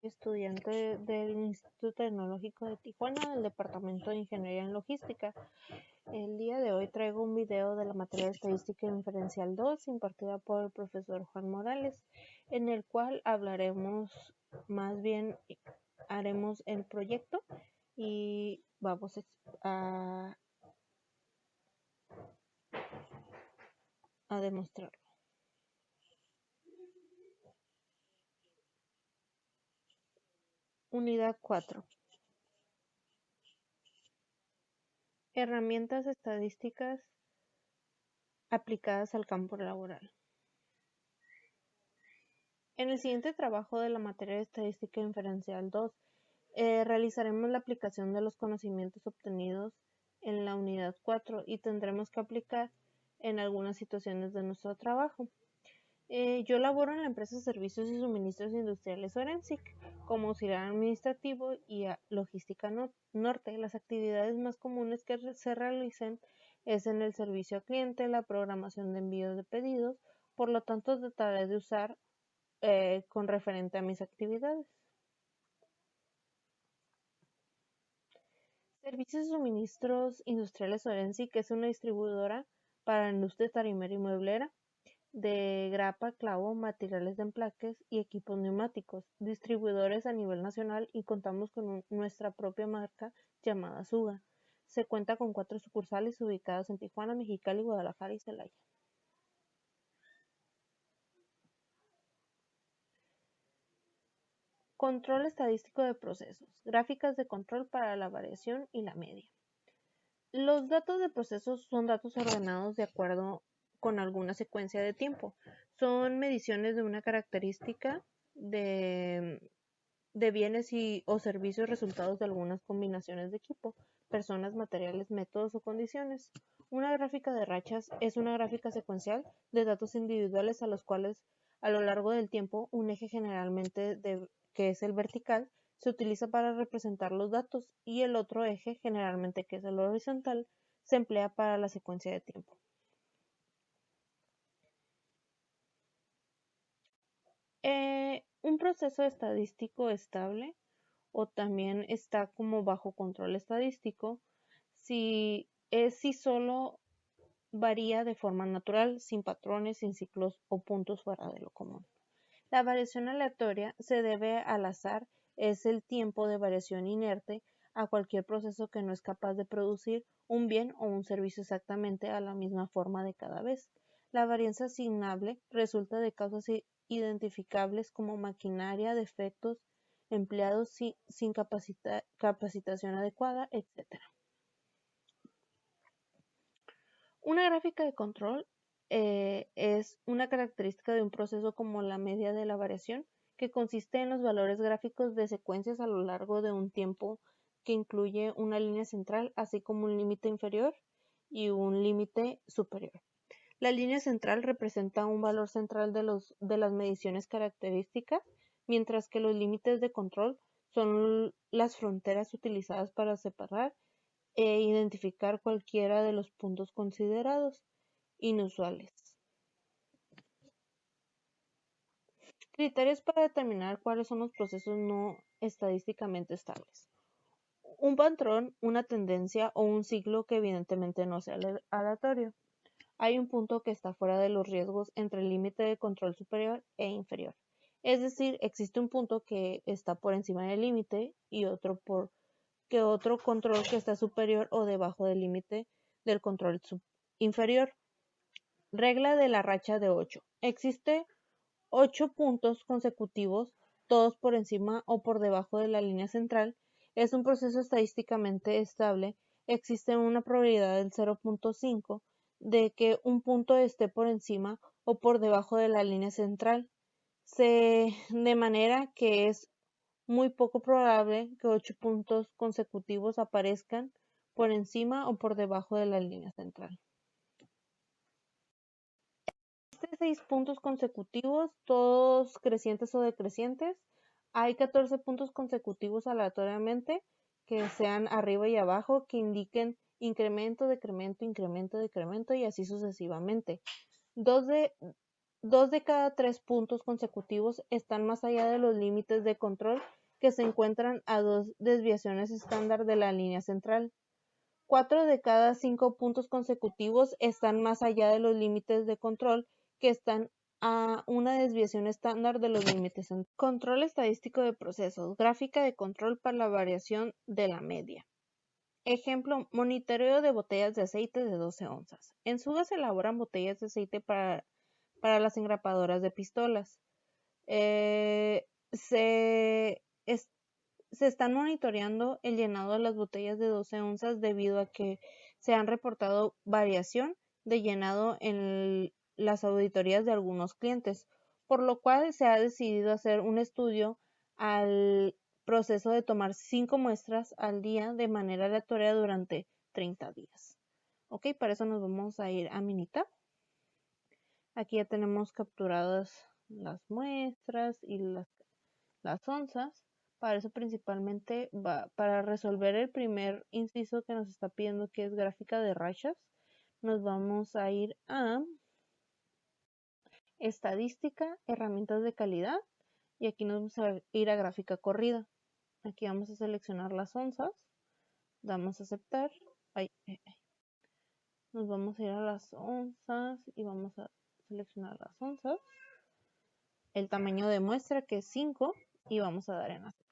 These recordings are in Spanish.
Estudiante del Instituto Tecnológico de Tijuana, del Departamento de Ingeniería en Logística. El día de hoy traigo un video de la materia de Estadística Inferencial 2 impartida por el profesor Juan Morales, en el cual haremos el proyecto y vamos a demostrarlo. Unidad 4. Herramientas estadísticas aplicadas al campo laboral. En el siguiente trabajo de la materia de Estadística Inferencial 2, realizaremos la aplicación de los conocimientos obtenidos en la unidad 4 y tendremos que aplicar en algunas situaciones de nuestro trabajo. Yo laboro en la empresa de Servicios y Suministros Industriales Orensic como auxiliar administrativo y logística norte. Las actividades más comunes que se realicen es en el servicio al cliente, la programación de envíos de pedidos, por lo tanto trataré de usar con referente a mis actividades. Servicios y Suministros Industriales Orensic, que es una distribuidora para la industria tarimera y mueblera de grapa, clavo, materiales de empaques y equipos neumáticos, distribuidores a nivel nacional, y contamos con nuestra propia marca llamada Suga. Se cuenta con 4 sucursales ubicadas en Tijuana, Mexicali, Guadalajara y Celaya. Control estadístico de procesos. Gráficas de control para la variación y la media. Los datos de procesos son datos ordenados de acuerdo con alguna secuencia de tiempo. Son mediciones de una característica de bienes o servicios resultados de algunas combinaciones de equipo, personas, materiales, métodos o condiciones. Una gráfica de rachas es una gráfica secuencial de datos individuales a los cuales a lo largo del tiempo un eje generalmente que es el vertical se utiliza para representar los datos y el otro eje, generalmente que es el horizontal, se emplea para la secuencia de tiempo. Un proceso estadístico estable o también está como bajo control estadístico si solo varía de forma natural, sin patrones, sin ciclos o puntos fuera de lo común. La variación aleatoria se debe al azar, es el tiempo de variación inerte a cualquier proceso que no es capaz de producir un bien o un servicio exactamente a la misma forma de cada vez. La varianza asignable resulta de causas identificables como maquinaria, defectos, empleados sin capacitación adecuada, etc. Una gráfica de control es una característica de un proceso como la media de la variación, que consiste en los valores gráficos de secuencias a lo largo de un tiempo que incluye una línea central, así como un límite inferior y un límite superior. La línea central representa un valor central de las mediciones características, mientras que los límites de control son las fronteras utilizadas para separar e identificar cualquiera de los puntos considerados inusuales. Criterios para determinar cuáles son los procesos no estadísticamente estables. Un patrón, una tendencia o un ciclo que evidentemente no sea aleatorio. Hay un punto que está fuera de los riesgos entre el límite de control superior e inferior. Es decir, existe un punto que está por encima del límite y otro control que está superior o debajo del límite del control inferior. Regla de la racha de 8. Existe 8 puntos consecutivos, todos por encima o por debajo de la línea central. Es un proceso estadísticamente estable. Existe una probabilidad del 0.5 de que un punto esté por encima o por debajo de la línea central, de manera que es muy poco probable que 8 puntos consecutivos aparezcan por encima o por debajo de la línea central. 6 puntos consecutivos, todos crecientes o decrecientes. Hay 14 puntos consecutivos aleatoriamente que sean arriba y abajo, que indiquen incremento, decremento, incremento, decremento y así sucesivamente. 2 de cada 3 puntos consecutivos están más allá de los límites de control que se encuentran a 2 desviaciones estándar de la línea central. 4 de cada 5 puntos consecutivos están más allá de los límites de control que están a una desviación estándar de los límites centrales. Control estadístico de procesos. Gráfica de control para la variación de la media. Ejemplo, monitoreo de botellas de aceite de 12 onzas. En Suga se elaboran botellas de aceite para las engrapadoras de pistolas. Se están monitoreando el llenado de las botellas de 12 onzas debido a que se han reportado variación de llenado en las auditorías de algunos clientes, por lo cual se ha decidido hacer un estudio al proceso de tomar 5 muestras al día de manera aleatoria durante 30 días. Ok, para eso nos vamos a ir a Minitab. Aquí ya tenemos capturadas las muestras y las onzas. Para eso principalmente para resolver el primer inciso que nos está pidiendo, que es gráfica de rachas, nos vamos a ir a estadística, herramientas de calidad, y aquí nos vamos a ir a gráfica corrida. Aquí vamos a seleccionar las onzas, damos a aceptar, nos vamos a ir a las onzas y vamos a seleccionar las onzas, el tamaño de muestra que es 5 y vamos a dar en aceptar.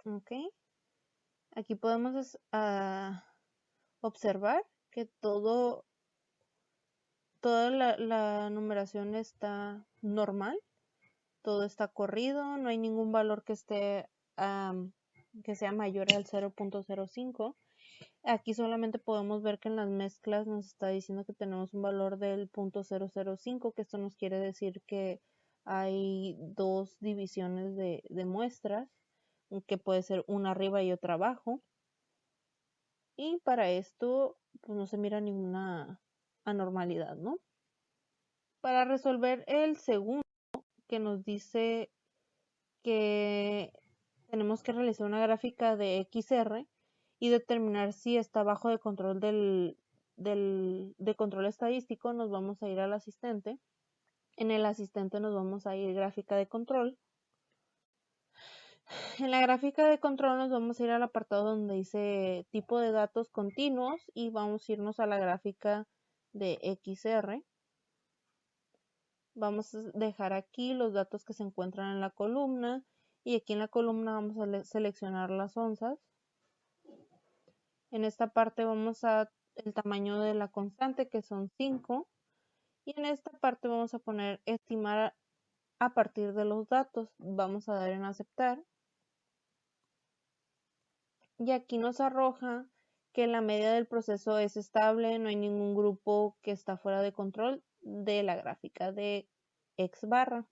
Ok, aquí podemos observar que toda la numeración está normal, todo está corrido, no hay ningún valor que esté que sea mayor al 0.05. Aquí solamente podemos ver que en las mezclas nos está diciendo que tenemos un valor del 0.005, que esto nos quiere decir que hay 2 divisiones de muestras, que puede ser una arriba y otra abajo. Y para esto pues no se mira ninguna anormalidad, ¿no? Para resolver el segundo, que nos dice que tenemos que realizar una gráfica de XR y determinar si está bajo de control de control estadístico, nos vamos a ir al asistente. En el asistente nos vamos a ir gráfica de control. En la gráfica de control nos vamos a ir al apartado donde dice tipo de datos continuos y vamos a irnos a la gráfica de XR. Vamos a dejar aquí los datos que se encuentran en la columna y aquí en la columna vamos a seleccionar las onzas. En esta parte vamos a el tamaño de la constante, que son 5, y en esta parte vamos a poner estimar a partir de los datos. Vamos a dar en aceptar y aquí nos arroja que la media del proceso es estable, no hay ningún grupo que está fuera de control de la gráfica de X barra.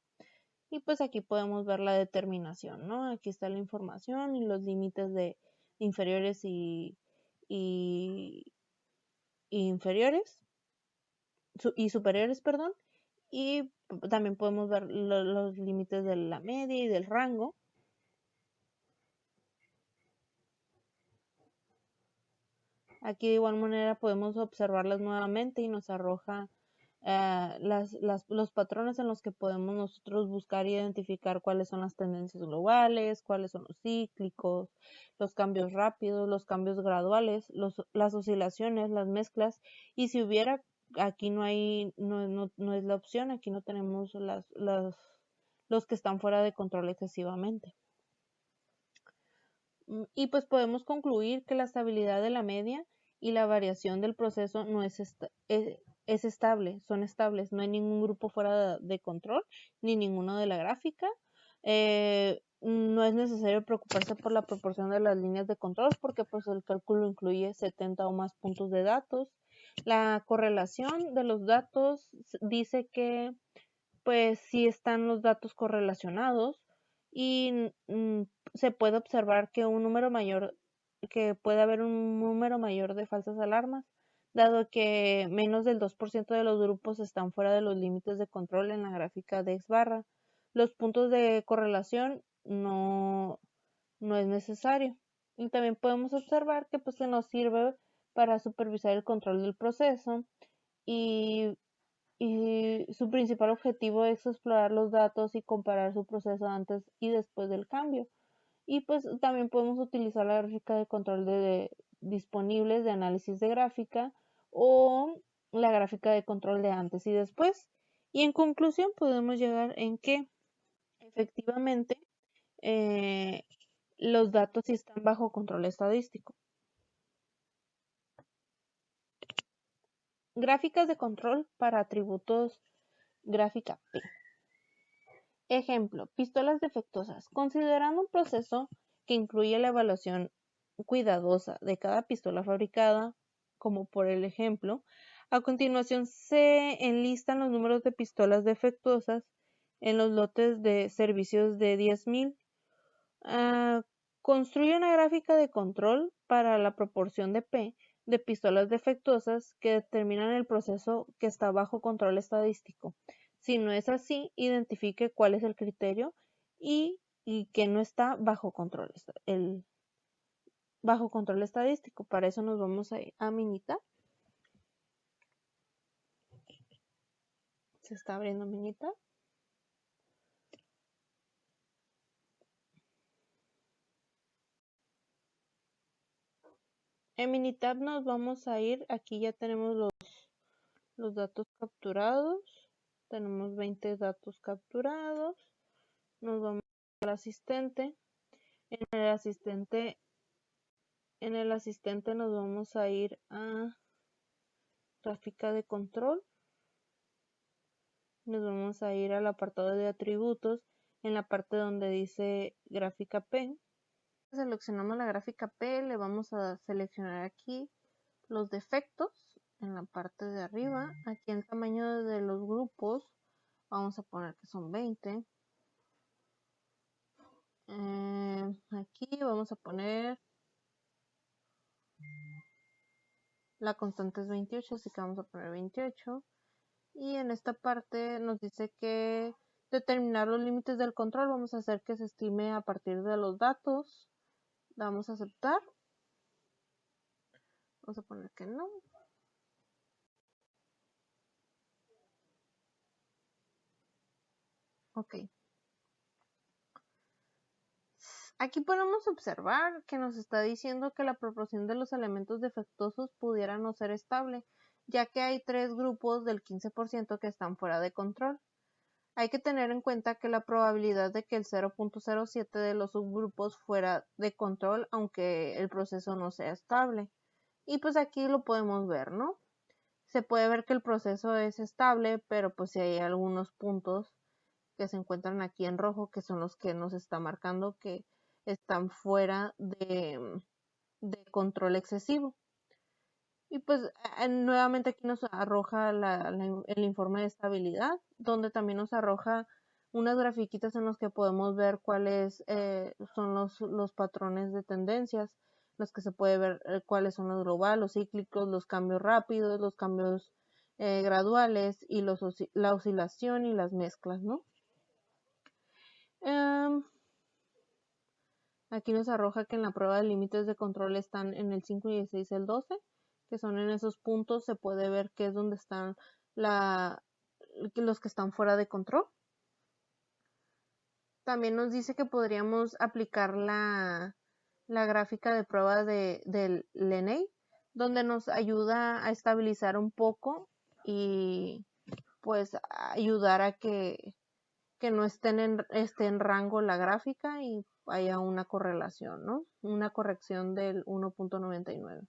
Y pues aquí podemos ver la determinación, ¿no? Aquí está la información y los límites de inferiores y inferiores y superiores, perdón. Y también podemos ver los límites de la media y del rango. Aquí de igual manera podemos observarlas nuevamente y nos arroja los patrones en los que podemos nosotros buscar e identificar cuáles son las tendencias globales, cuáles son los cíclicos, los cambios rápidos, los cambios graduales, las oscilaciones, las mezclas, y si hubiera, aquí no hay, no es la opción, aquí no tenemos los que están fuera de control excesivamente. Y pues podemos concluir que la estabilidad de la media y la variación del proceso no es estable, son estables, no hay ningún grupo fuera de control, ni ninguno de la gráfica. No es necesario preocuparse por la proporción de las líneas de control porque pues el cálculo incluye 70 o más puntos de datos. La correlación de los datos dice que pues sí están los datos correlacionados y se puede observar que puede haber un número mayor de falsas alarmas, dado que menos del 2% de los grupos están fuera de los límites de control en la gráfica de X barra. Los puntos de correlación no es necesario. Y también podemos observar que pues se nos sirve para supervisar el control del proceso y, y su principal objetivo es explorar los datos y comparar su proceso antes y después del cambio. Y pues también podemos utilizar la gráfica de control disponibles de análisis de gráfica o la gráfica de control de antes y después. Y en conclusión podemos llegar en que efectivamente los datos sí están bajo control estadístico. Gráficas de control para atributos gráfica P. Ejemplo, pistolas defectuosas. Considerando un proceso que incluye la evaluación cuidadosa de cada pistola fabricada, como por el ejemplo, a continuación se enlistan los números de pistolas defectuosas en los lotes de servicios de 10.000. Construye una gráfica de control para la proporción de P de pistolas defectuosas que determinan el proceso que está bajo control estadístico. Si no es así, identifique cuál es el criterio y que no está bajo control, bajo control estadístico. Para eso nos vamos a ir a Minitab. Se está abriendo Minitab. En Minitab nos vamos a ir, aquí ya tenemos los datos capturados. Tenemos 20 datos capturados. Nos vamos al asistente. En el asistente nos vamos a ir a gráfica de control. Nos vamos a ir al apartado de atributos en la parte donde dice gráfica P. Seleccionamos la gráfica P, le vamos a seleccionar aquí los defectos en la parte de arriba. Aquí el tamaño de los grupos vamos a poner que son 20. Aquí vamos a poner la constante es 28, así que vamos a poner 28. Y en esta parte nos dice que determinar los límites del control. Vamos a hacer que se estime a partir de los datos. Vamos a aceptar. Vamos a poner que no. Ok. Aquí podemos observar que nos está diciendo que la proporción de los elementos defectuosos pudiera no ser estable, ya que hay 3 grupos del 15% que están fuera de control. Hay que tener en cuenta que la probabilidad de que el 0.07 de los subgrupos fuera de control, aunque el proceso no sea estable. Y pues aquí lo podemos ver, ¿no? Se puede ver que el proceso es estable, pero pues si hay algunos puntos que se encuentran aquí en rojo, que son los que nos está marcando que están fuera de control excesivo. Y pues nuevamente aquí nos arroja el informe de estabilidad, donde también nos arroja unas grafiquitas en los que podemos ver cuáles son los patrones de tendencias, los que se puede ver cuáles son los globales, los cíclicos, los cambios rápidos, los cambios graduales y la oscilación y las mezclas, ¿no? Aquí nos arroja que en la prueba de límites de control están en el 5 y el 6 y el 12, que son en esos puntos, se puede ver que es donde están los que están fuera de control. También nos dice que podríamos aplicar la gráfica de prueba del LeNey, donde nos ayuda a estabilizar un poco y pues ayudar a que no esté en rango la gráfica y haya una correlación, ¿no? Una corrección del 1.99.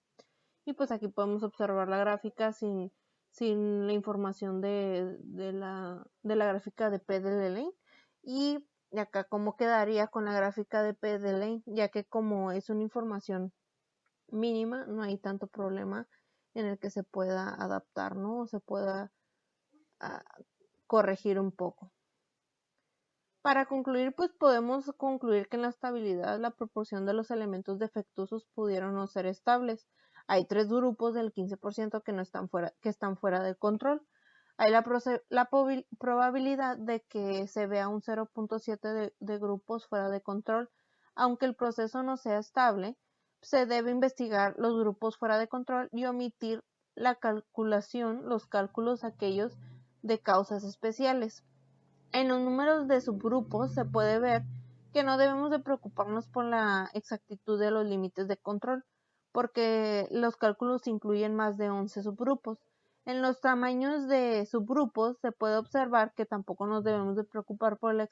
Y pues aquí podemos observar la gráfica sin la información de la gráfica de P de Lane. Y acá cómo quedaría con la gráfica de P de Lane, ya que como es una información mínima, no hay tanto problema en el que se pueda adaptar, ¿no? O se pueda corregir un poco. Para concluir, pues podemos concluir que en la estabilidad la proporción de los elementos defectuosos pudieron no ser estables. Hay 3 grupos del 15% que están fuera de control. Hay la probabilidad de que se vea un 0.7 de grupos fuera de control, aunque el proceso no sea estable, Se debe investigar los grupos fuera de control y omitir la calculación, los cálculos aquellos de causas especiales. En los números de subgrupos se puede ver que no debemos de preocuparnos por la exactitud de los límites de control, porque los cálculos incluyen más de 11 subgrupos. En los tamaños de subgrupos se puede observar que tampoco nos debemos de preocupar por la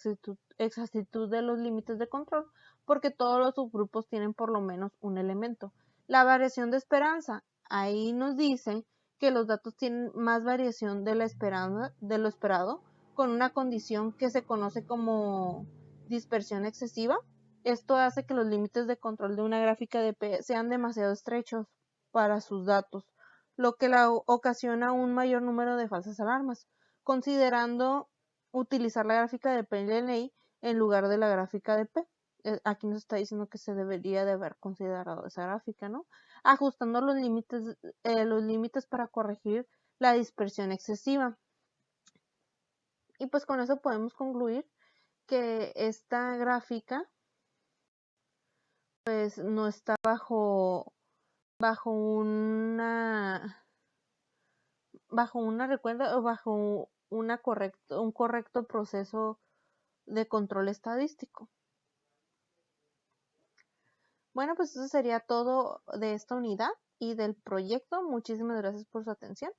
exactitud de los límites de control, porque todos los subgrupos tienen por lo menos un elemento. La variación de esperanza, ahí nos dice que los datos tienen más variación de lo esperado, con una condición que se conoce como dispersión excesiva. Esto hace que los límites de control de una gráfica de P sean demasiado estrechos para sus datos, lo que ocasiona un mayor número de falsas alarmas, considerando utilizar la gráfica de P en lugar de la gráfica de P. Aquí nos está diciendo que se debería de haber considerado esa gráfica, ¿no? Ajustando los límites para corregir la dispersión excesiva. Y pues con eso podemos concluir que esta gráfica pues no está bajo una recuenta o bajo un correcto proceso de control estadístico. Bueno, pues eso sería todo de esta unidad y del proyecto. Muchísimas gracias por su atención.